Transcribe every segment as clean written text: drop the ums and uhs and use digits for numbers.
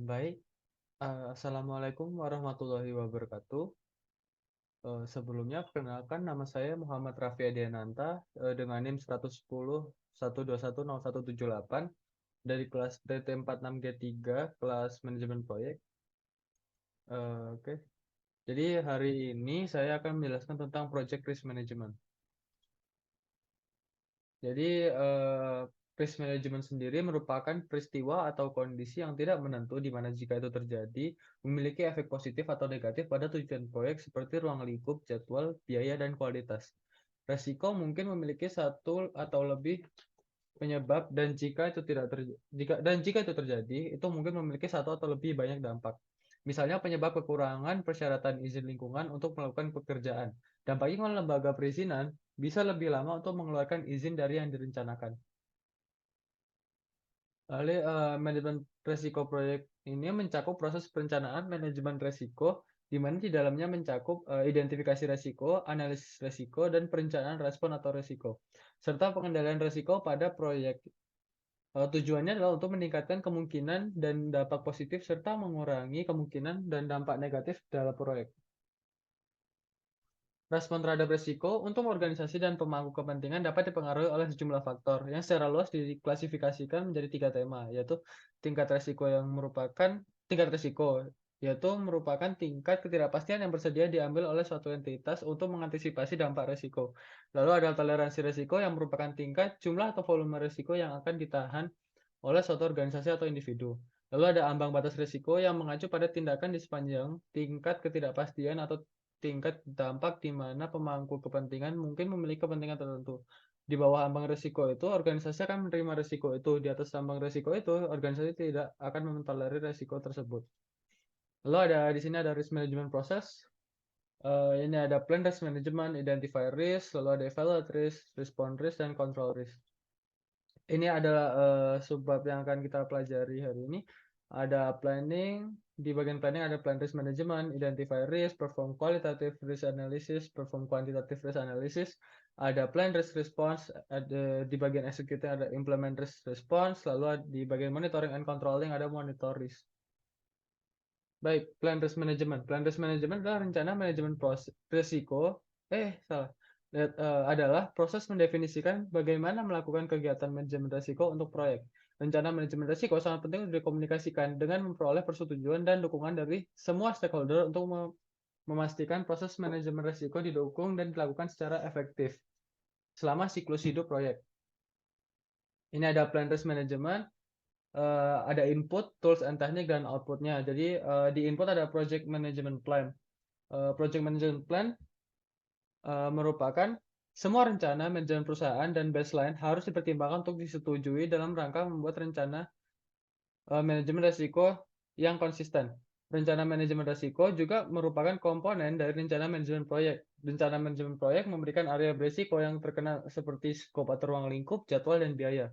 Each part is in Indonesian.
Baik, assalamualaikum warahmatullahi wabarakatuh. Sebelumnya perkenalkan nama saya Muhammad Raffi Adiananta dengan NIM 110 121 0178 dari kelas TT46G3 kelas manajemen proyek. Oke, jadi hari ini saya akan menjelaskan tentang Project Risk Management. Jadi, risk management sendiri merupakan peristiwa atau kondisi yang tidak menentu di mana jika itu terjadi, memiliki efek positif atau negatif pada tujuan proyek seperti ruang lingkup, jadwal, biaya, dan kualitas. Resiko mungkin memiliki satu atau lebih penyebab dan jika itu terjadi, itu mungkin memiliki satu atau lebih banyak dampak. Misalnya penyebab kekurangan persyaratan izin lingkungan untuk melakukan pekerjaan. Dampaknya kalau lembaga perizinan bisa lebih lama untuk mengeluarkan izin dari yang direncanakan. Lalu manajemen resiko proyek ini mencakup proses perencanaan manajemen resiko, di mana di dalamnya mencakup identifikasi resiko, analisis resiko, dan perencanaan respon atau resiko, serta pengendalian resiko pada proyek. Tujuannya adalah untuk meningkatkan kemungkinan dan dampak positif serta mengurangi kemungkinan dan dampak negatif dalam proyek. Respon terhadap risiko untuk organisasi dan pemangku kepentingan dapat dipengaruhi oleh sejumlah faktor yang secara luas diklasifikasikan menjadi 3 tema, yaitu tingkat risiko yang merupakan tingkat risiko, yaitu merupakan tingkat ketidakpastian yang bersedia diambil oleh suatu entitas untuk mengantisipasi dampak risiko. Lalu ada toleransi risiko yang merupakan tingkat jumlah atau volume risiko yang akan ditahan oleh suatu organisasi atau individu. Lalu ada ambang batas risiko yang mengacu pada tindakan di sepanjang tingkat ketidakpastian atau tingkat dampak di mana pemangku kepentingan mungkin memiliki kepentingan tertentu. Di bawah ambang risiko itu, organisasi akan menerima risiko itu. Di atas ambang risiko itu, organisasi tidak akan mentolerir risiko tersebut. Lalu di sini ada risk management process. Ini ada plan risk management, identify risk, lalu ada evaluate risk, respond risk, dan control risk. Ini adalah subbab yang akan kita pelajari hari ini. Ada planning, di bagian planning ada plan risk management, identify risk, perform qualitative risk analysis, perform quantitative risk analysis, ada plan risk response, ada di bagian executing ada implement risk response, lalu di bagian monitoring and controlling ada monitor risk. Baik, plan risk management. Plan risk management adalah rencana manajemen risiko. Salah. Adalah proses mendefinisikan bagaimana melakukan kegiatan manajemen risiko untuk proyek. Rencana manajemen risiko sangat penting untuk dikomunikasikan dengan memperoleh persetujuan dan dukungan dari semua stakeholder untuk memastikan proses manajemen risiko didukung dan dilakukan secara efektif selama siklus hidup proyek. Ini ada plan risk management, ada input, tools, and teknik, dan outputnya. Jadi di input ada project management plan. Project management plan merupakan semua rencana manajemen perusahaan dan baseline harus dipertimbangkan untuk disetujui dalam rangka membuat rencana manajemen risiko yang konsisten. Rencana manajemen risiko juga merupakan komponen dari rencana manajemen proyek. Rencana manajemen proyek memberikan area berisiko yang terkena seperti skop atau ruang lingkup, jadwal, dan biaya.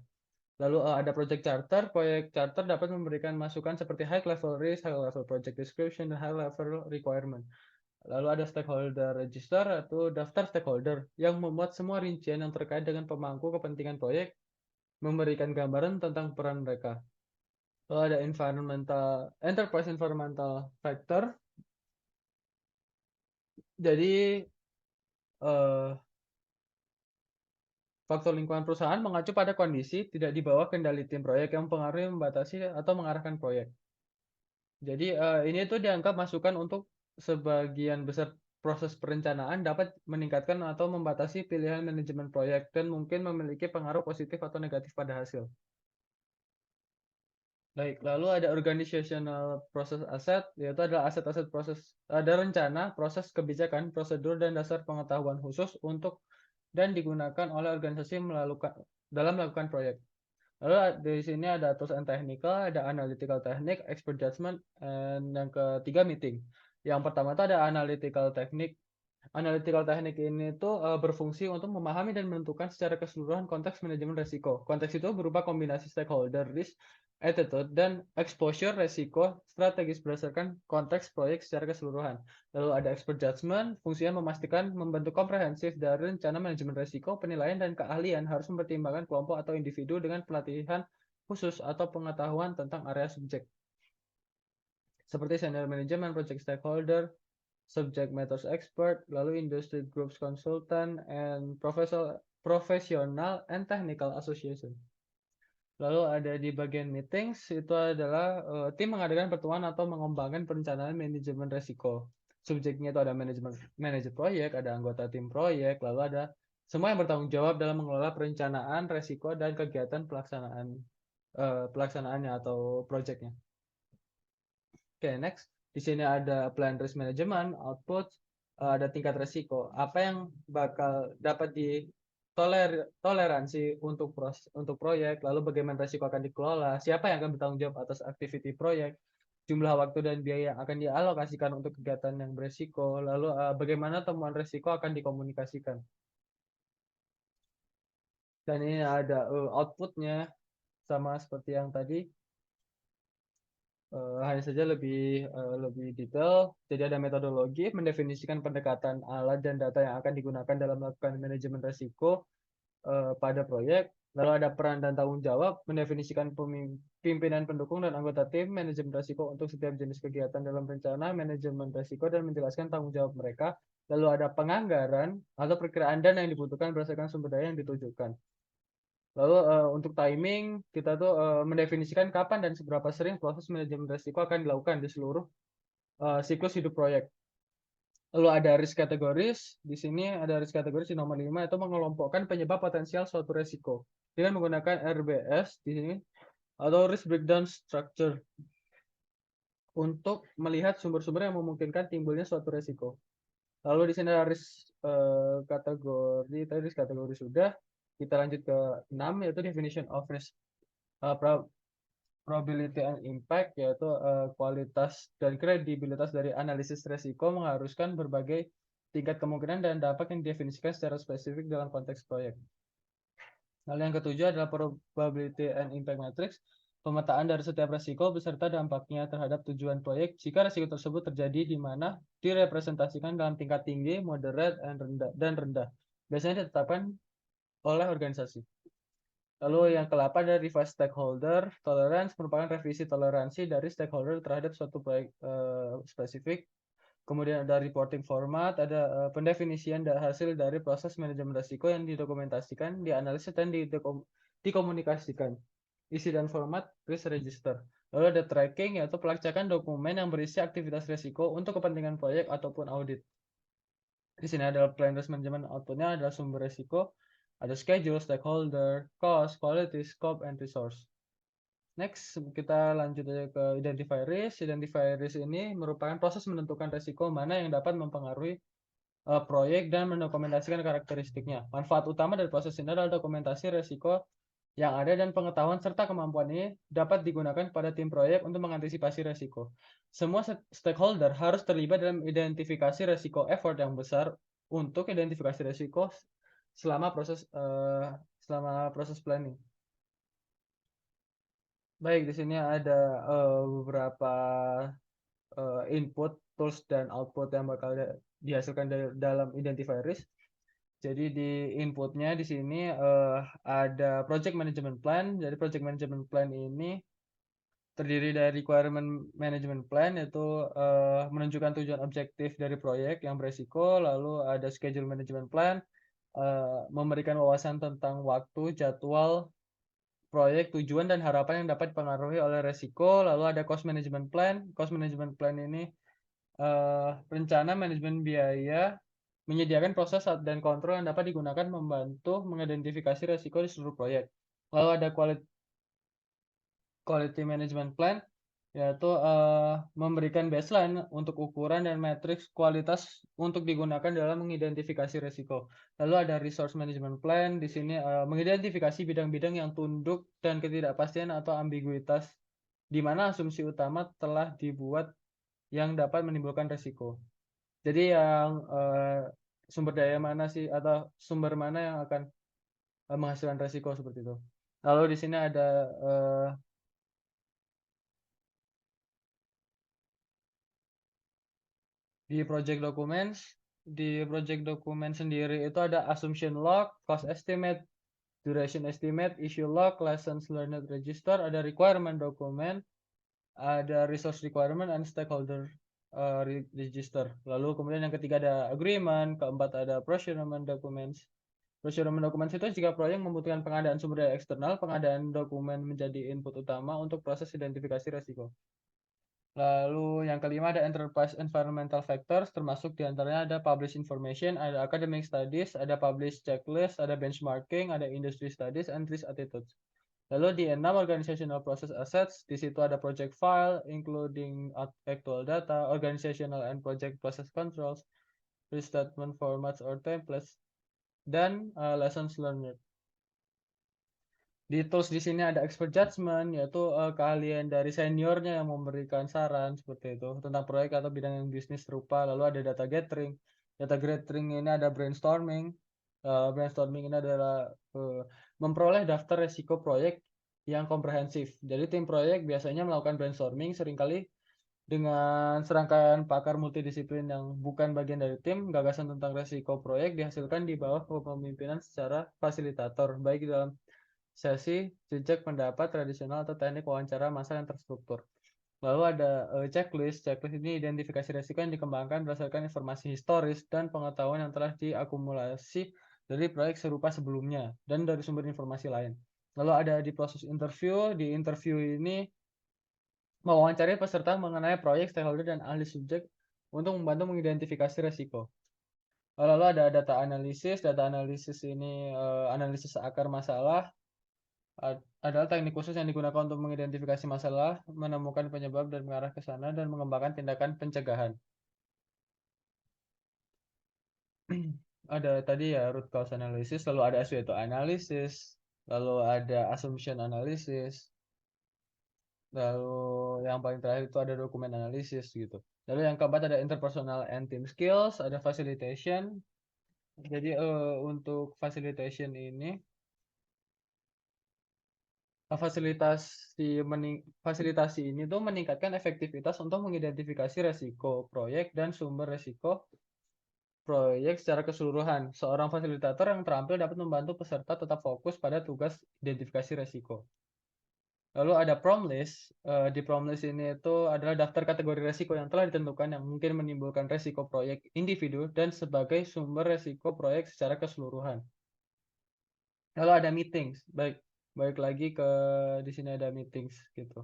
Lalu ada project charter. Proyek charter dapat memberikan masukan seperti high level risk, high level project description, dan high level requirement. Lalu ada stakeholder register atau daftar stakeholder yang memuat semua rincian yang terkait dengan pemangku kepentingan proyek, memberikan gambaran tentang peran mereka. Lalu ada enterprise environmental factor. Jadi eh, faktor lingkungan perusahaan mengacu pada kondisi tidak di bawah kendali tim proyek yang mempengaruhi, membatasi, atau mengarahkan proyek. Jadi ini tuh dianggap masukan untuk sebagian besar proses perencanaan dapat meningkatkan atau membatasi pilihan manajemen proyek dan mungkin memiliki pengaruh positif atau negatif pada hasil. Baik, lalu ada organizational process asset, yaitu adalah aset-aset proses, ada rencana, proses kebijakan, prosedur, dan dasar pengetahuan khusus untuk dan digunakan oleh organisasi dalam melakukan proyek. Lalu di sini ada tools and technical, ada analytical technique, expert judgment, dan yang ketiga meeting. Yang pertama itu ada analytical technique. Analytical technique ini tuh berfungsi untuk memahami dan menentukan secara keseluruhan konteks manajemen risiko. Konteks itu berupa kombinasi stakeholder, risk, attitude, dan exposure risiko strategis berdasarkan konteks proyek secara keseluruhan. Lalu ada expert judgment, fungsinya memastikan membentuk komprehensif dari rencana manajemen risiko, penilaian, dan keahlian harus mempertimbangkan kelompok atau individu dengan pelatihan khusus atau pengetahuan tentang area subjek. seperti senior management, project stakeholder, subject matters expert, lalu industry groups consultant, and professional and technical association. Lalu ada di bagian meetings, itu adalah tim mengadakan pertemuan atau mengembangkan perencanaan manajemen resiko. Subjeknya itu ada manajer proyek, ada anggota tim proyek, lalu ada semua yang bertanggung jawab dalam mengelola perencanaan resiko dan kegiatan pelaksanaannya atau proyeknya. Oke, next. Di sini ada plan risk management, output, ada tingkat resiko. Apa yang bakal dapat toleransi untuk proyek, lalu bagaimana resiko akan dikelola, siapa yang akan bertanggung jawab atas aktiviti proyek, jumlah waktu dan biaya yang akan dialokasikan untuk kegiatan yang beresiko, lalu bagaimana temuan resiko akan dikomunikasikan. Dan ini ada outputnya, sama seperti yang tadi. Hanya saja lebih detail. Jadi ada metodologi mendefinisikan pendekatan alat dan data yang akan digunakan dalam melakukan manajemen risiko pada proyek. Lalu ada peran dan tanggung jawab mendefinisikan pimpinan pendukung dan anggota tim manajemen risiko untuk setiap jenis kegiatan dalam rencana manajemen risiko dan menjelaskan tanggung jawab mereka. Lalu ada penganggaran atau perkiraan dana yang dibutuhkan berdasarkan sumber daya yang ditujukan. Lalu untuk timing, kita tuh mendefinisikan kapan dan seberapa sering proses manajemen risiko akan dilakukan di seluruh siklus hidup proyek. Lalu ada risk categories. Di sini ada risk categories di nomor 5 itu mengelompokkan penyebab potensial suatu risiko dengan menggunakan RBS di sini atau risk breakdown structure untuk melihat sumber-sumber yang memungkinkan timbulnya suatu risiko. Lalu di sini ada risk kategori, tadi risk kategori sudah. Kita lanjut ke 6 yaitu definition of risk. Probability and impact yaitu kualitas dan kredibilitas dari analisis risiko mengharuskan berbagai tingkat kemungkinan dan dampak yang didefinisikan secara spesifik dalam konteks proyek. Lalu yang ketujuh adalah probability and impact matrix, pemetaan dari setiap risiko beserta dampaknya terhadap tujuan proyek jika risiko tersebut terjadi di mana direpresentasikan dalam tingkat tinggi, moderate, dan rendah. Biasanya ditetapkan oleh organisasi. Lalu yang ke-8 ada revised stakeholder tolerance, merupakan revisi toleransi dari stakeholder terhadap suatu proyek spesifik. Kemudian ada reporting format, ada pendefinisian hasil dari proses manajemen risiko yang didokumentasikan, dianalisis dan dikomunikasikan. Isi dan format risk register. Lalu ada tracking, yaitu pelacakan dokumen yang berisi aktivitas risiko untuk kepentingan proyek ataupun audit. Di sini ada plan risk management, outputnya adalah sumber risiko, ada schedule, stakeholder, cost, quality, scope, and resource. Next, kita lanjut aja ke identify risk. Identify risk ini merupakan proses menentukan risiko mana yang dapat mempengaruhi proyek dan mendokumentasikan karakteristiknya. Manfaat utama dari proses ini adalah dokumentasi risiko yang ada dan pengetahuan serta kemampuan ini dapat digunakan pada tim proyek untuk mengantisipasi risiko. Semua stakeholder harus terlibat dalam identifikasi risiko, effort yang besar untuk identifikasi risiko selama proses planning. Baik, di sini ada beberapa input, tools, dan output yang bakal dihasilkan dalam identify risk. Jadi di inputnya di sini ada project management plan. Jadi project management plan ini terdiri dari requirement management plan, yaitu menunjukkan tujuan objektif dari proyek yang beresiko. Lalu ada schedule management plan, memberikan wawasan tentang waktu, jadwal, proyek, tujuan, dan harapan yang dapat dipengaruhi oleh resiko. Lalu ada cost management plan. Cost management plan ini rencana manajemen biaya, menyediakan proses dan kontrol yang dapat digunakan membantu mengidentifikasi resiko di seluruh proyek. Lalu ada quality management plan, yaitu memberikan baseline untuk ukuran dan matriks kualitas untuk digunakan dalam mengidentifikasi resiko. Lalu ada resource management plan, di sini mengidentifikasi bidang-bidang yang tunduk dan ketidakpastian atau ambiguitas, di mana asumsi utama telah dibuat yang dapat menimbulkan resiko. Jadi yang sumber daya mana sih atau sumber mana yang akan menghasilkan resiko seperti itu. Lalu di sini ada di project document sendiri itu ada assumption log, cost estimate, duration estimate, issue log, lessons learned register, ada requirement document, ada resource requirement and stakeholder register. Lalu kemudian yang ketiga ada agreement, keempat ada procurement documents. Procurement documents itu jika proyek membutuhkan pengadaan sumber daya eksternal, pengadaan dokumen menjadi input utama untuk proses identifikasi resiko. Lalu yang kelima ada enterprise environmental factors, termasuk diantaranya ada published information, ada academic studies, ada published checklist, ada benchmarking, ada industry studies, and risk attitudes. Lalu di 6 organizational process assets, di situ ada project file, including actual data, organizational and project process controls, risk statement formats or templates, dan lessons learned. Di tools di sini ada expert judgment, yaitu keahlian dari seniornya yang memberikan saran seperti itu tentang proyek atau bidang yang bisnis serupa. Lalu ada data gathering. Data gathering ini ada brainstorming. Brainstorming ini adalah memperoleh daftar resiko proyek yang komprehensif. Jadi tim proyek biasanya melakukan brainstorming seringkali dengan serangkaian pakar multidisiplin yang bukan bagian dari tim. Gagasan tentang resiko proyek dihasilkan di bawah kepemimpinan secara fasilitator, baik dalam sesi jejak pendapat tradisional atau teknik wawancara massa yang terstruktur. Lalu ada checklist. Checklist ini identifikasi risiko yang dikembangkan berdasarkan informasi historis dan pengetahuan yang telah diakumulasi dari proyek serupa sebelumnya dan dari sumber informasi lain. Lalu ada di proses interview. Di interview ini mewawancari peserta mengenai proyek, stakeholder, dan ahli subjek untuk membantu mengidentifikasi risiko. Lalu ada data analisis. Data analisis ini analisis akar masalah adalah teknik khusus yang digunakan untuk mengidentifikasi masalah, menemukan penyebab dan mengarah ke sana, dan mengembangkan tindakan pencegahan. Ada tadi ya root cause analysis, lalu ada SWOT analysis, lalu ada assumption analysis, lalu yang paling terakhir itu ada dokumen analisis gitu. Lalu yang keempat ada interpersonal and team skills, ada facilitation. Jadi untuk facilitation ini fasilitasi ini tuh meningkatkan efektivitas untuk mengidentifikasi resiko proyek dan sumber resiko proyek secara keseluruhan. Seorang fasilitator yang terampil dapat membantu peserta tetap fokus pada tugas identifikasi resiko. Lalu ada prom list. Di prom list ini itu adalah daftar kategori resiko yang telah ditentukan yang mungkin menimbulkan resiko proyek individu dan sebagai sumber resiko proyek secara keseluruhan. Lalu ada meetings. Baik lagi ke di sini ada meetings gitu.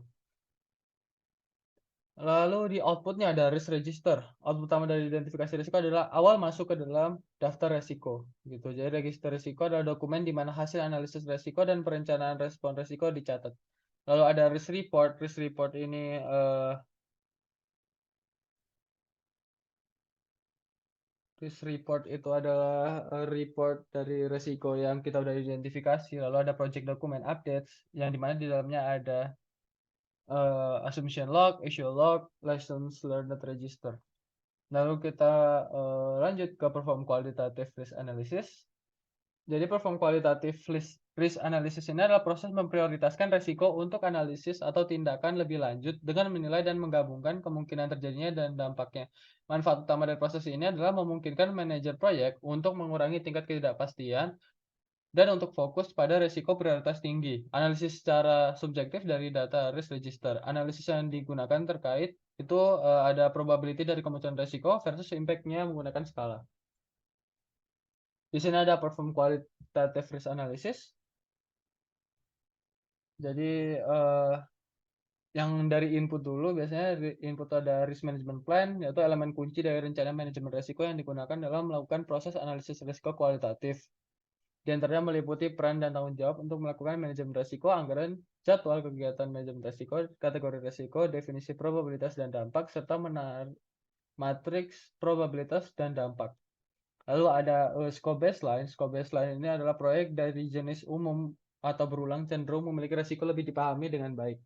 Lalu di outputnya ada risk register. Output utama dari identifikasi risiko adalah awal masuk ke dalam daftar resiko. Gitu. Jadi register risiko adalah dokumen di mana hasil analisis risiko dan perencanaan respon risiko dicatat. Lalu ada risk report. Risk report ini risk report itu adalah report dari risiko yang kita udah identifikasi. Lalu ada project document updates yang dimana di dalamnya ada assumption log, issue log, lessons learned register. Lalu kita lanjut ke perform qualitative risk analysis. Jadi perform qualitative risk analysis ini adalah proses memprioritaskan risiko untuk analisis atau tindakan lebih lanjut dengan menilai dan menggabungkan kemungkinan terjadinya dan dampaknya. Manfaat utama dari proses ini adalah memungkinkan manajer proyek untuk mengurangi tingkat ketidakpastian dan untuk fokus pada risiko prioritas tinggi. Analisis secara subjektif dari data risk register. Analisis yang digunakan terkait itu ada probability dari kemunculan risiko versus impact-nya menggunakan skala. Di sini ada perform qualitative risk analysis. Jadi yang dari input dulu biasanya input ada risk management plan, yaitu elemen kunci dari rencana manajemen risiko yang digunakan dalam melakukan proses analisis risiko kualitatif. Di antaranya meliputi peran dan tanggung jawab untuk melakukan manajemen risiko, anggaran, jadwal kegiatan manajemen risiko, kategori risiko, definisi probabilitas dan dampak, serta matriks probabilitas dan dampak. Lalu ada scope baseline. Scope baseline ini adalah proyek dari jenis umum atau berulang cenderung memiliki risiko lebih dipahami dengan baik.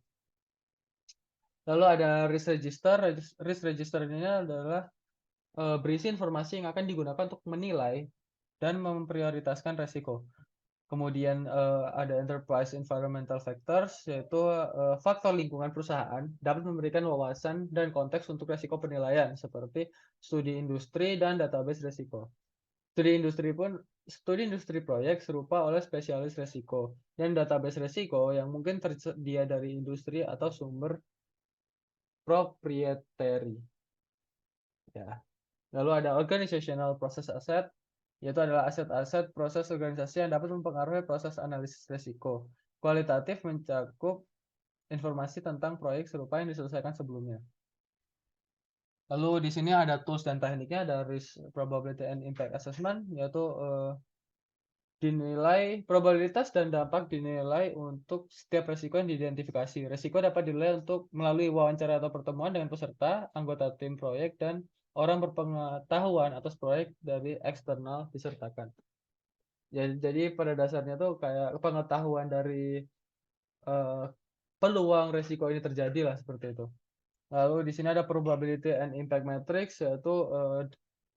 Lalu ada risk register. Risk register ini adalah berisi informasi yang akan digunakan untuk menilai dan memprioritaskan risiko. Kemudian ada enterprise environmental factors, yaitu faktor lingkungan perusahaan dapat memberikan wawasan dan konteks untuk risiko penilaian seperti studi industri dan database risiko. Studi industri proyek serupa oleh spesialis risiko dan database risiko yang mungkin tersedia dari industri atau sumber proprietary. Ya. Lalu ada organizational process asset, yaitu adalah aset-aset proses organisasi yang dapat mempengaruhi proses analisis risiko. Kualitatif mencakup informasi tentang proyek serupa yang diselesaikan sebelumnya. Lalu di sini ada tools dan tekniknya, ada risk probability and impact assessment, yaitu dinilai probabilitas dan dampak dinilai untuk setiap resiko yang diidentifikasi. Resiko dapat dinilai untuk melalui wawancara atau pertemuan dengan peserta, anggota tim proyek, dan orang berpengetahuan atas proyek dari eksternal disertakan. Jadi pada dasarnya tuh kayak pengetahuan dari eh, peluang resiko ini terjadi lah seperti itu. Lalu di sini ada probability and impact matrix, yaitu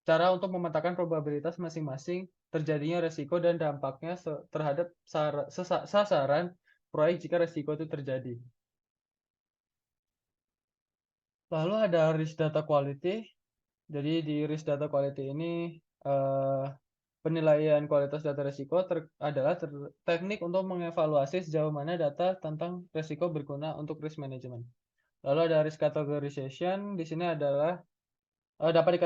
cara untuk memetakan probabilitas masing-masing terjadinya resiko dan dampaknya terhadap sasaran proyek jika resiko itu terjadi. Lalu ada risk data quality. Jadi di risk data quality ini penilaian kualitas data risiko adalah teknik untuk mengevaluasi sejauh mana data tentang risiko berguna untuk risk management. Lalu ada risk categorization. Di sini adalah dapat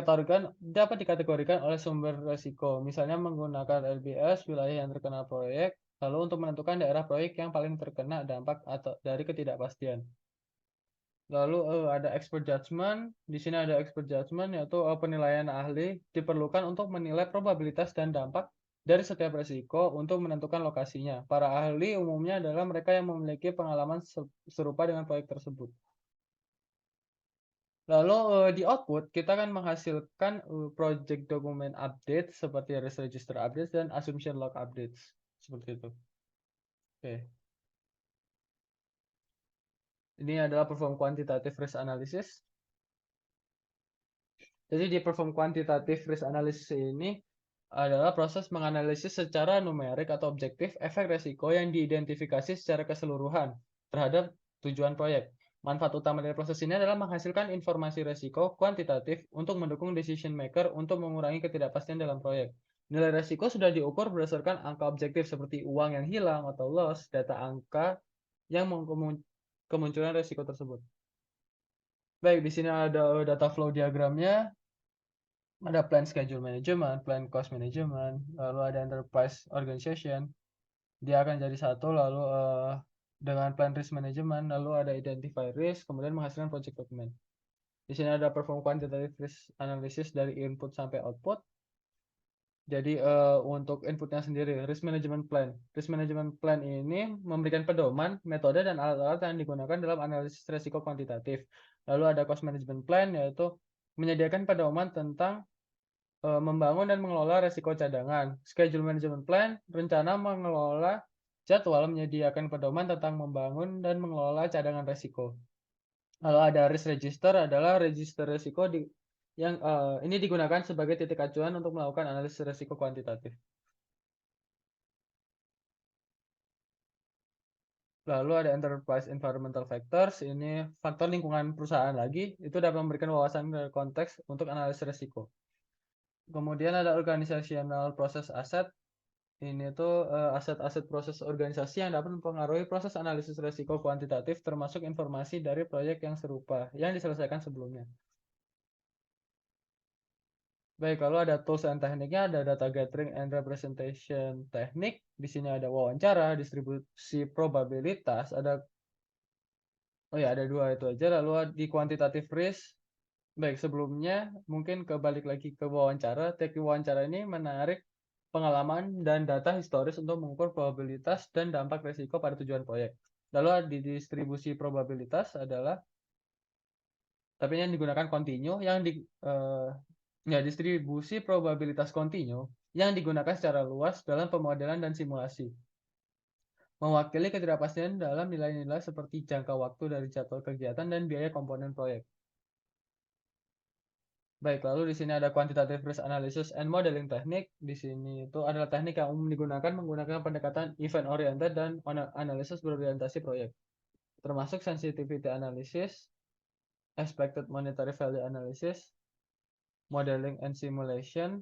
dikategorikan oleh sumber risiko, misalnya menggunakan LBS, wilayah yang terkena proyek, lalu untuk menentukan daerah proyek yang paling terkena dampak atau dari ketidakpastian. Lalu ada expert judgment. Di sini ada expert judgment, yaitu penilaian ahli diperlukan untuk menilai probabilitas dan dampak dari setiap risiko untuk menentukan lokasinya. Para ahli umumnya adalah mereka yang memiliki pengalaman serupa dengan proyek tersebut. Lalu di output kita akan menghasilkan project document update seperti risk register updates dan assumption log updates seperti itu. Oke. Ini adalah perform quantitative risk analysis. Jadi di perform quantitative risk analysis ini adalah proses menganalisis secara numerik atau objektif efek resiko yang diidentifikasi secara keseluruhan terhadap tujuan proyek. Manfaat utama dari proses ini adalah menghasilkan informasi resiko kuantitatif untuk mendukung decision maker untuk mengurangi ketidakpastian dalam proyek. Nilai resiko sudah diukur berdasarkan angka objektif seperti uang yang hilang atau loss, data angka yang kemunculan resiko tersebut. Baik, di sini ada data flow diagramnya, ada plan schedule management, plan cost management, lalu ada enterprise organization. Dia akan jadi satu, lalu dengan plan risk management, lalu ada identify risk, kemudian menghasilkan project document. Di sini ada perform quantitative risk analysis dari input sampai output. Jadi untuk inputnya sendiri, risk management plan. Risk management plan ini memberikan pedoman, metode, dan alat-alat yang digunakan dalam analisis risiko kuantitatif. Lalu ada cost management plan, yaitu menyediakan pedoman tentang membangun dan mengelola risiko cadangan. Schedule management plan, rencana mengelola jadwal menyediakan pedoman tentang membangun dan mengelola cadangan risiko. Lalu ada risk register, adalah register risiko yang ini digunakan sebagai titik acuan untuk melakukan analisis risiko kuantitatif. Lalu ada enterprise environmental factors, ini faktor lingkungan perusahaan lagi, itu dapat memberikan wawasan dari konteks untuk analisis risiko. Kemudian ada organizational process asset, ini tuh aset-aset proses organisasi yang dapat mempengaruhi proses analisis risiko kuantitatif termasuk informasi dari proyek yang serupa yang diselesaikan sebelumnya. Baik, kalau ada tools dan tekniknya, ada data gathering and representation teknik. Di sini ada wawancara, distribusi probabilitas, ada dua itu aja. Lalu di quantitative risk. Baik, sebelumnya mungkin kebalik lagi ke wawancara. Teknik wawancara ini menarik pengalaman dan data historis untuk mengukur probabilitas dan dampak risiko pada tujuan proyek. Lalu di distribusi probabilitas adalah tapi yang digunakan kontinu distribusi probabilitas kontinu yang digunakan secara luas dalam pemodelan dan simulasi. Mewakili ketidakpastian dalam nilai-nilai seperti jangka waktu dari jadwal kegiatan dan biaya komponen proyek. Baik, lalu di sini ada quantitative risk analysis and modeling teknik. Di sini itu adalah teknik yang umum digunakan menggunakan pendekatan event oriented dan analisis berorientasi proyek, termasuk sensitivity analysis, expected monetary value analysis, modeling and simulation.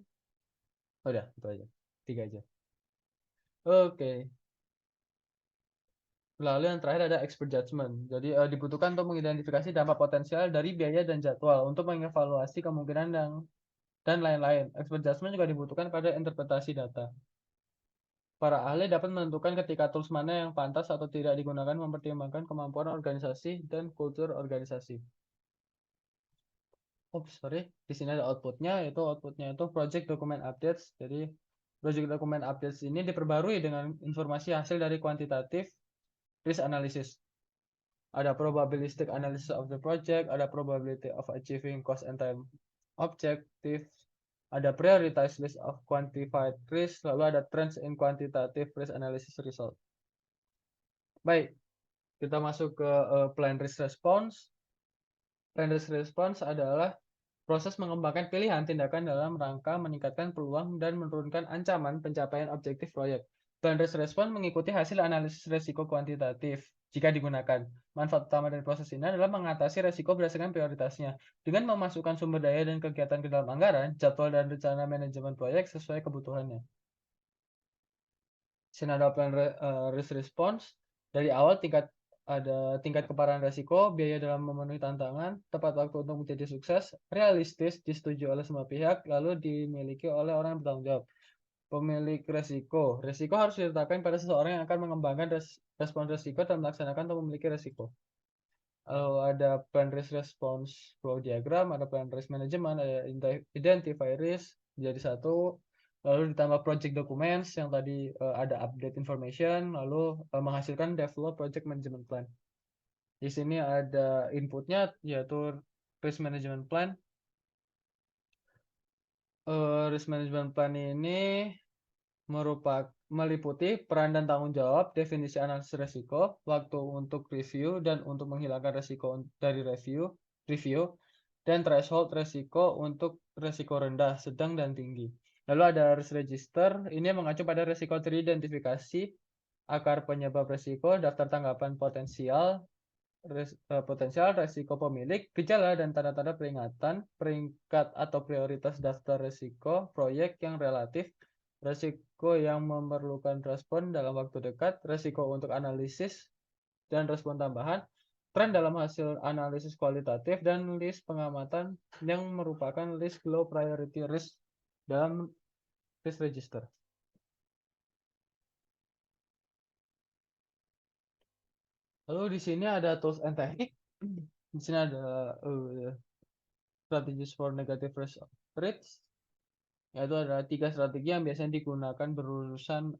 Udah, itu aja. 3 aja. Oke. Lalu yang terakhir ada expert judgment. Jadi dibutuhkan untuk mengidentifikasi dampak potensial dari biaya dan jadwal untuk mengevaluasi kemungkinan dan lain-lain. Expert judgment juga dibutuhkan pada interpretasi data. Para ahli dapat menentukan ketika tools mana yang pantas atau tidak digunakan mempertimbangkan kemampuan organisasi dan kultur organisasi. Sorry, di sini ada outputnya, itu project document updates. Jadi project document updates ini diperbarui dengan informasi hasil dari kuantitatif risk analysis. Ada probabilistic analysis of the project, ada probability of achieving cost and time objective, ada prioritized list of quantified risk, lalu ada trends in quantitative risk analysis result. Baik, kita masuk ke plan risk response. Plan risk response adalah proses mengembangkan pilihan tindakan dalam rangka meningkatkan peluang dan menurunkan ancaman pencapaian objektif proyek. Plan risk response mengikuti hasil analisis risiko kuantitatif jika digunakan. Manfaat utama dari proses ini adalah mengatasi risiko berdasarkan prioritasnya. Dengan memasukkan sumber daya dan kegiatan ke dalam anggaran, jadwal dan rencana manajemen proyek sesuai kebutuhannya. Sini ada plan risk response. Dari awal ada tingkat keparahan risiko, biaya dalam memenuhi tantangan, tepat waktu untuk menjadi sukses, realistis, disetujui oleh semua pihak, lalu dimiliki oleh orang yang bertanggung jawab. Pemilik risiko. Risiko harus diletakkan pada seseorang yang akan mengembangkan respon risiko dan melaksanakan atau memiliki risiko. Lalu ada plan risk response flow diagram, ada plan risk management, ada identify risk jadi satu, lalu ditambah project documents yang tadi ada update information, lalu menghasilkan develop project management plan. Di sini ada inputnya yaitu risk management plan. Risk management plan ini meliputi peran dan tanggung jawab, definisi analisis risiko, waktu untuk review dan untuk menghilangkan risiko dari review, dan threshold risiko untuk risiko rendah, sedang, dan tinggi. Lalu ada risk register, ini mengacu pada risiko teridentifikasi, akar penyebab risiko, daftar tanggapan potensial, risiko pemilik, gejala dan tanda-tanda peringatan, peringkat atau prioritas daftar risiko, proyek yang relatif, risiko yang memerlukan respon dalam waktu dekat, risiko untuk analisis dan respon tambahan, tren dalam hasil analisis kualitatif, dan list pengamatan yang merupakan list low priority risk dalam risk register. Lalu di sini ada tools and technique. Di sini ada strategies for negative risk rates, yaitu ada 3 strategi yang biasanya digunakan berurusan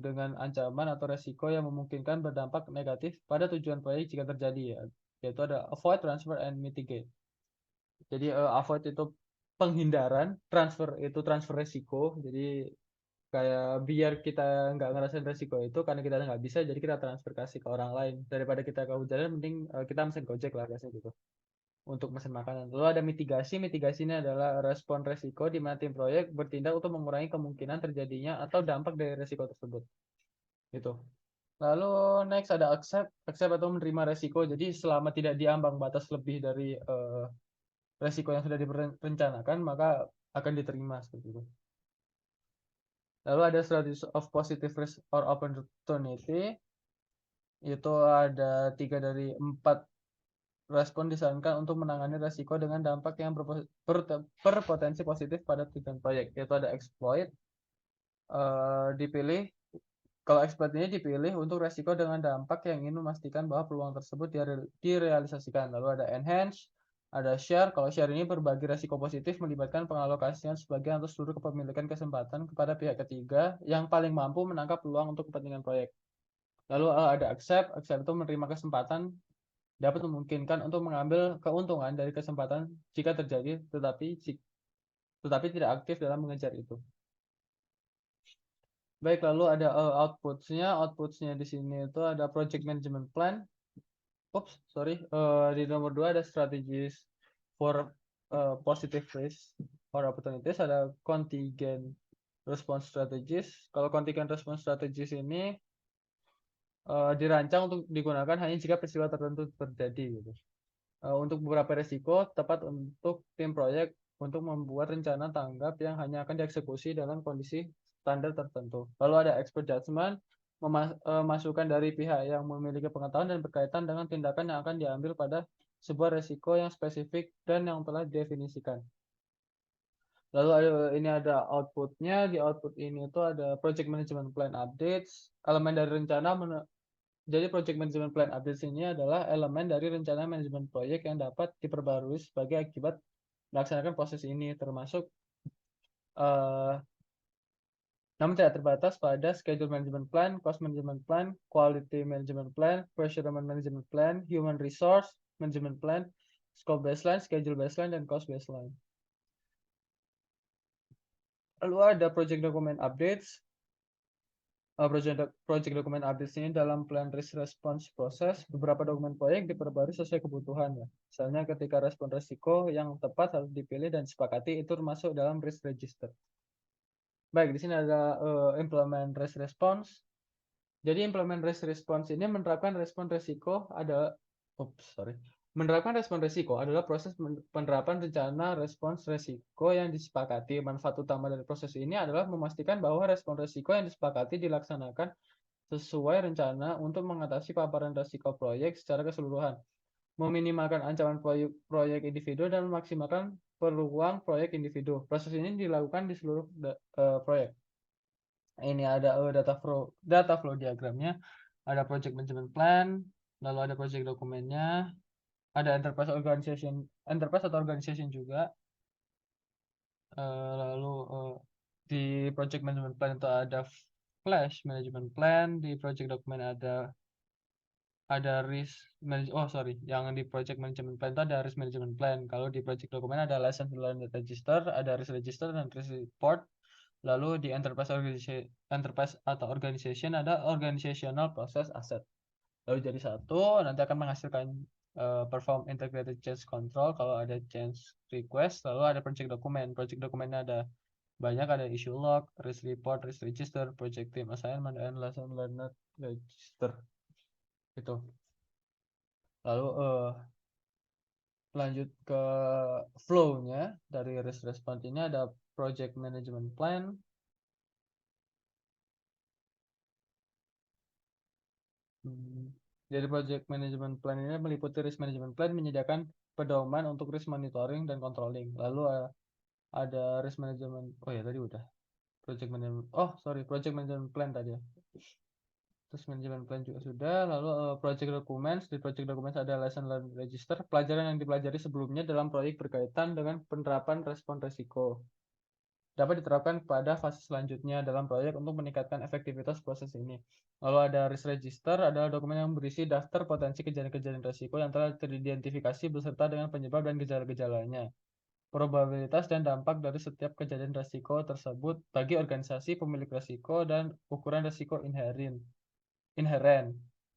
dengan ancaman atau resiko yang memungkinkan berdampak negatif pada tujuan proyek jika terjadi, yaitu ada avoid, transfer, and mitigate. Jadi avoid itu penghindaran, transfer itu transfer resiko. Jadi kayak biar kita nggak ngerasain resiko itu karena kita nggak bisa, jadi kita transfer kasih ke orang lain daripada kita kehujanan, mending kita mesen Gojek lah biasanya gitu untuk mesin makanan. Lalu ada mitigasi. Mitigasi ini adalah respon resiko di mana tim proyek bertindak untuk mengurangi kemungkinan terjadinya atau dampak dari resiko tersebut. Gitu. Lalu next ada accept. Accept atau menerima resiko. Jadi selama tidak diambang batas lebih dari resiko yang sudah direncanakan, maka akan diterima seperti itu. Lalu ada strategy of positive risk or opportunity. Itu ada 3 dari 4 respon disarankan untuk menangani resiko dengan dampak yang berpotensi positif pada tujuan proyek, yaitu ada exploit. Dipilih, kalau exploit ini dipilih untuk resiko dengan dampak yang ingin memastikan bahwa peluang tersebut direalisasikan. Lalu ada enhance, ada share. Kalau share ini berbagi resiko positif melibatkan pengalokasian sebagian atau seluruh kepemilikan kesempatan kepada pihak ketiga yang paling mampu menangkap peluang untuk kepentingan proyek. Lalu ada accept. Accept itu menerima kesempatan dapat memungkinkan untuk mengambil keuntungan dari kesempatan jika terjadi, tetapi tidak aktif dalam mengejar itu. Baik, lalu ada outputs-nya. Outputs-nya di sini itu ada project management plan. Di nomor 2 ada strategies for positive risk or opportunities. Ada contingent response strategies. Kalau contingent response strategies ini dirancang untuk digunakan hanya jika peristiwa tertentu terjadi gitu. Untuk beberapa risiko tepat untuk tim proyek untuk membuat rencana tanggap yang hanya akan dieksekusi dalam kondisi standar tertentu. Lalu ada expert judgment. masukan dari pihak yang memiliki pengetahuan dan berkaitan dengan tindakan yang akan diambil pada sebuah resiko yang spesifik dan yang telah didefinisikan. Lalu ini ada outputnya. Di output ini itu ada project management plan updates, elemen dari rencana. Jadi project management plan updates ini adalah elemen dari rencana manajemen proyek yang dapat diperbarui sebagai akibat melaksanakan proses ini, termasuk eh, namun tidak terbatas pada schedule management plan, cost management plan, quality management plan, procurement management plan, human resource management plan, scope baseline, schedule baseline, dan cost baseline. Lalu ada project document updates. Project document updates ini dalam plan risk response proses, beberapa dokumen proyek diperbarui sesuai kebutuhan ya. Misalnya ketika respon resiko yang tepat harus dipilih dan disepakati, itu termasuk dalam risk register. Baik, di sini ada implement risk response. Jadi implement risk response ini menerapkan respon resiko menerapkan respon resiko adalah proses penerapan rencana respons resiko yang disepakati. Manfaat utama dari proses ini adalah memastikan bahwa respon resiko yang disepakati dilaksanakan sesuai rencana untuk mengatasi paparan resiko proyek secara keseluruhan, meminimalkan ancaman proyek individu dan memaksimalkan peluang proyek individu. Proses ini dilakukan di seluruh proyek. Ini ada data flow diagramnya, ada project management plan, lalu ada project dokumennya, ada enterprise atau organization juga. Lalu di project management plan itu ada flash management plan, di project dokumen ada yang di project management plan itu ada risk management plan. Kalau di project dokumen ada lesson learned register, ada risk register dan risk report. Lalu di enterprise atau organization ada organizational process asset. Lalu jadi satu, nanti akan menghasilkan perform integrated change control kalau ada change request. Lalu ada project dokumen. Project dokumennya ada banyak, ada issue log, risk report, risk register, project team assignment, and lesson learned register. Itu. Lalu lanjut ke flow-nya dari risk response ini ada project management plan. Jadi project management plan ini meliputi risk management plan, menyediakan pedoman untuk risk monitoring dan controlling. Lalu ada risk management, tadi udah. Project management plan tadi ya. Terus management plan juga sudah. Lalu project documents, di project documents ada lesson learned register, pelajaran yang dipelajari sebelumnya dalam proyek berkaitan dengan penerapan respon risiko. Dapat diterapkan pada fase selanjutnya dalam proyek untuk meningkatkan efektivitas proses ini. Lalu ada risk register, adalah dokumen yang berisi daftar potensi kejadian-kejadian risiko yang telah teridentifikasi beserta dengan penyebab dan gejala-gejalanya, probabilitas dan dampak dari setiap kejadian risiko tersebut bagi organisasi pemilik risiko, dan ukuran risiko inheren,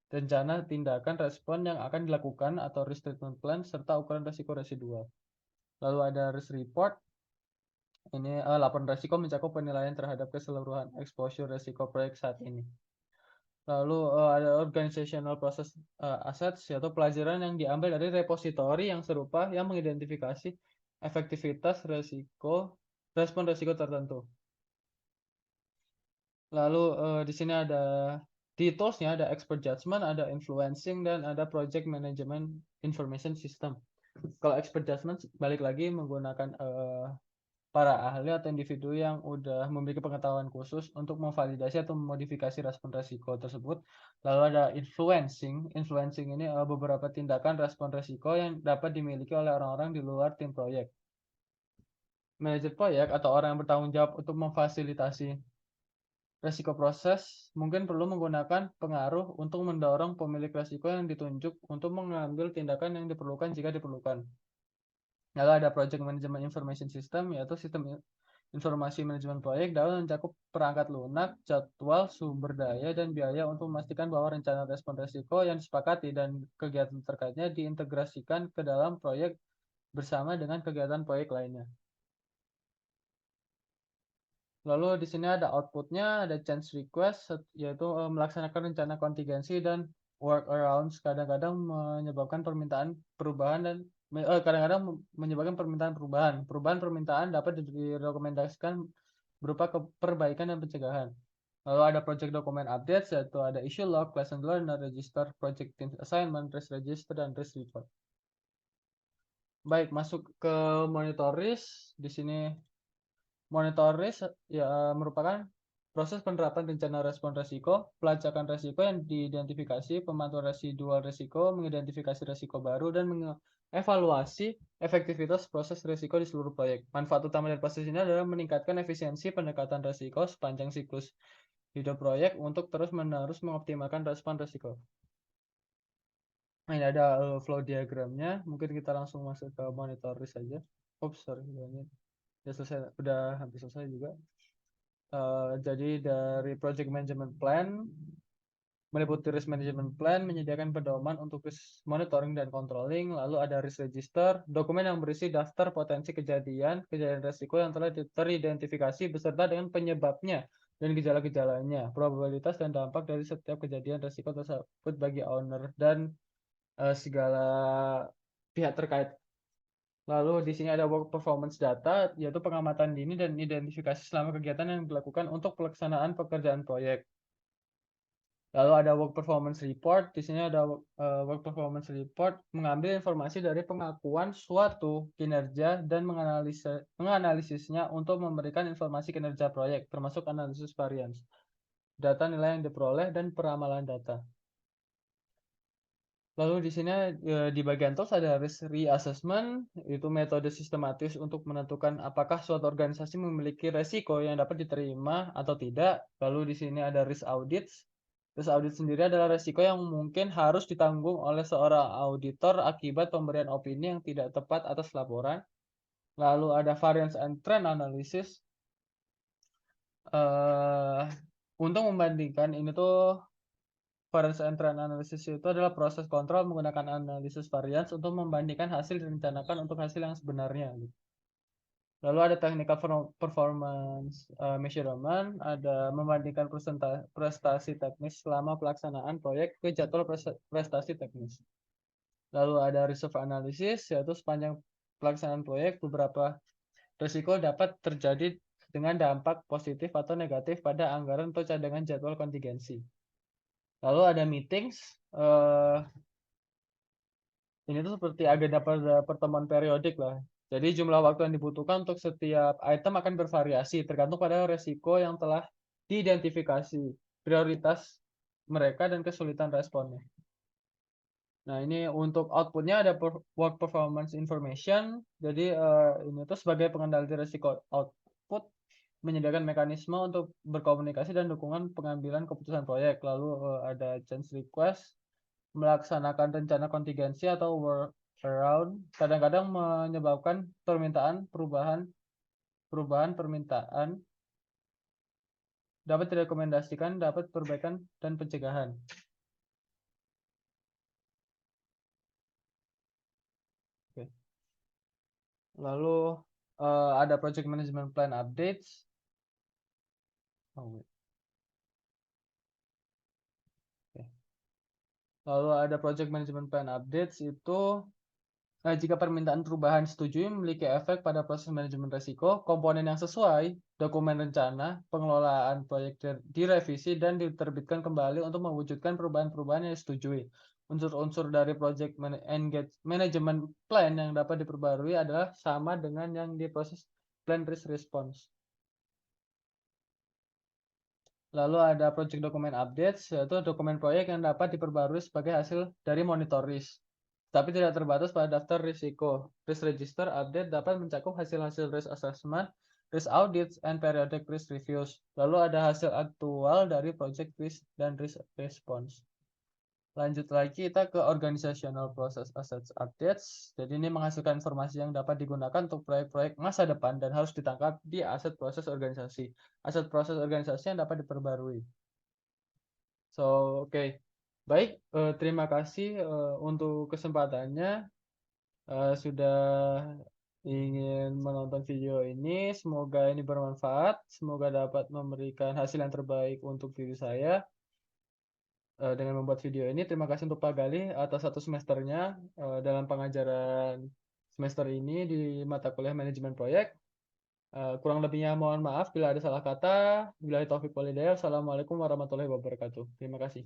rencana tindakan respon yang akan dilakukan atau risk treatment plan, serta ukuran risiko residual. Lalu ada risk report. Ini laporan risiko mencakup penilaian terhadap keseluruhan exposure risiko proyek saat ini. Lalu ada organizational process assets, yaitu pelajaran yang diambil dari repositori yang serupa yang mengidentifikasi efektivitas respon risiko tertentu. Lalu di sini ada di toolsnya ada expert judgment, ada influencing, dan ada project management information system. Kalau expert judgment balik lagi menggunakan para ahli atau individu yang udah memiliki pengetahuan khusus untuk memvalidasi atau memodifikasi respon risiko tersebut. Lalu ada influencing. Influencing ini beberapa tindakan respon risiko yang dapat dimiliki oleh orang-orang di luar tim proyek. Manajer proyek atau orang yang bertanggung jawab untuk memfasilitasi risiko proses mungkin perlu menggunakan pengaruh untuk mendorong pemilik risiko yang ditunjuk untuk mengambil tindakan yang diperlukan jika diperlukan. Lalu ada Project Management Information System, yaitu sistem informasi manajemen proyek dapat mencakup perangkat lunak, jadwal, sumber daya, dan biaya untuk memastikan bahwa rencana respon risiko yang disepakati dan kegiatan terkaitnya diintegrasikan ke dalam proyek bersama dengan kegiatan proyek lainnya. Lalu di sini ada outputnya, ada change request, yaitu melaksanakan rencana kontingensi dan workarounds, kadang-kadang menyebabkan permintaan perubahan dan kadang-kadang menyebabkan permintaan perubahan. Perubahan permintaan dapat direkomendasikan berupa perbaikan dan pencegahan. Lalu ada project document updates, yaitu ada issue log, lesson learned, register, project team assignment, risk register, dan risk report. Baik, masuk ke monitor risk. Di sini monitor risk ya merupakan proses penerapan rencana respon resiko, pelacakan resiko yang diidentifikasi, pemantauan residual resiko, mengidentifikasi resiko baru, dan mengevaluasi efektivitas proses resiko di seluruh proyek. Manfaat utama dari proses ini adalah meningkatkan efisiensi pendekatan resiko sepanjang siklus hidup proyek untuk terus-menerus mengoptimalkan respon resiko. Nah, ini ada flow diagramnya. Mungkin kita langsung masuk ke monitor risk saja. Oops, sorry, udah selesai, udah hampir selesai juga. Jadi dari project management plan meliputi risk management plan, menyediakan pedoman untuk risk monitoring dan controlling, lalu ada risk register, dokumen yang berisi daftar potensi kejadian resiko yang telah teridentifikasi beserta dengan penyebabnya dan gejala-gejalanya, probabilitas dan dampak dari setiap kejadian resiko tersebut bagi owner dan segala pihak terkait. Lalu di sini ada work performance data, yaitu pengamatan dini dan identifikasi selama kegiatan yang dilakukan untuk pelaksanaan pekerjaan proyek. Lalu ada work performance report. Di sini ada work performance report mengambil informasi dari pengakuan suatu kinerja dan menganalisisnya untuk memberikan informasi kinerja proyek, termasuk analisis variance, data nilai yang diperoleh, dan peramalan data. Lalu di sini di bagian TOS ada risk reassessment, itu metode sistematis untuk menentukan apakah suatu organisasi memiliki resiko yang dapat diterima atau tidak. Lalu di sini ada risk audits. Risk audit sendiri adalah resiko yang mungkin harus ditanggung oleh seorang auditor akibat pemberian opini yang tidak tepat atas laporan. Lalu ada variance and trend analysis. Untuk membandingkan ini tuh variance and trend analysis itu adalah proses kontrol menggunakan analisis variance untuk membandingkan hasil direncanakan untuk hasil yang sebenarnya. Lalu ada technical performance measurement, ada membandingkan prestasi teknis selama pelaksanaan proyek ke jadwal prestasi teknis. Lalu ada reserve analysis, yaitu sepanjang pelaksanaan proyek beberapa risiko dapat terjadi dengan dampak positif atau negatif pada anggaran atau cadangan jadwal kontingensi. Lalu ada meetings, ini tuh seperti agenda pada pertemuan periodik lah. Jadi jumlah waktu yang dibutuhkan untuk setiap item akan bervariasi tergantung pada resiko yang telah diidentifikasi, prioritas mereka, dan kesulitan responnya. Nah, ini untuk outputnya ada work performance information. Jadi ini tuh sebagai pengendali resiko output, menyediakan mekanisme untuk berkomunikasi dan dukungan pengambilan keputusan proyek. Lalu ada change request, melaksanakan rencana kontingensi atau workaround, kadang-kadang menyebabkan perubahan permintaan, dapat direkomendasikan, dapat perbaikan dan pencegahan. Oke. Lalu ada project management plan updates. Oke. Lalu ada project management plan updates itu jika permintaan perubahan disetujui memiliki efek pada proses manajemen risiko, komponen yang sesuai, dokumen rencana, pengelolaan proyek direvisi dan diterbitkan kembali untuk mewujudkan perubahan-perubahan yang disetujui. Unsur-unsur dari project management plan yang dapat diperbarui adalah sama dengan yang di proses plan risk response. Lalu ada project dokumen updates, yaitu dokumen proyek yang dapat diperbarui sebagai hasil dari monitor risk, tapi tidak terbatas pada daftar risiko. Risk register update dapat mencakup hasil-hasil risk assessment, risk audits, and periodic risk reviews. Lalu ada hasil aktual dari project risk dan risk response. Lanjut lagi kita ke organizational process assets updates. Jadi ini menghasilkan informasi yang dapat digunakan untuk proyek-proyek masa depan dan harus ditangkap di aset proses organisasi. Aset proses organisasi yang dapat diperbarui. So, oke. Baik, terima kasih untuk kesempatannya. Sudah ingin menonton video ini. Semoga ini bermanfaat. Semoga dapat memberikan hasil yang terbaik untuk diri saya dengan membuat video ini. Terima kasih untuk Pak Galih atas 1 semesternya dalam pengajaran semester ini di mata kuliah manajemen proyek. Kurang lebihnya mohon maaf bila ada salah kata. Billahi taufiq walhidayah. Assalamualaikum warahmatullahi wabarakatuh. Terima kasih.